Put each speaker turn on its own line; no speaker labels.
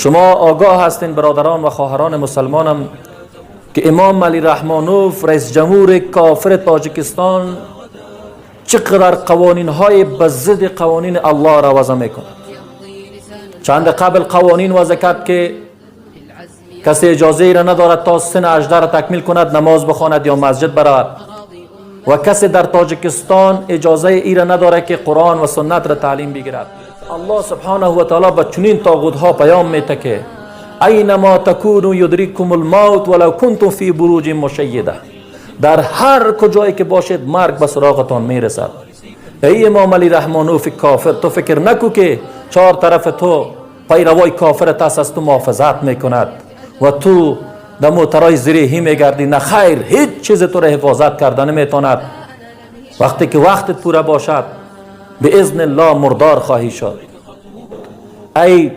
شما آگاه هستین برادران و خواهران مسلمانم که امام علی رحمانوف رئیس جمهور کافر تاجیکستان چقدر قوانین های بضد قوانین الله را وضع میکنه. چند قبل قوانین وضع کرد که کسی اجازه ای را ندارد تا سن 18 را تکمیل کند نماز بخواند یا مسجد برود، و کسی در تاجیکستان اجازه ای را ندارد که قرآن و سنت را تعلیم بگیرد. الله سبحانه و تعالی به چنین طاغوت ها پیام میده که اینما تکونوا یدرککم الموت ولو کنتم فی بروج مشیده. در هر کجایی که باشید مرگ به سراغتان میرسد. ای امام علی رحمانوف کافر، تو فکر نکو که چهار طرف تو پیروای کافرت است، از تو محافظت میکند و تو در موترای زریحی میگردی. نه خیر، هیچ چیز تو را حفاظت کردن نمیتواند. وقتی که وقتت پورا باشد به اذن الله مردار خواهی شد. ای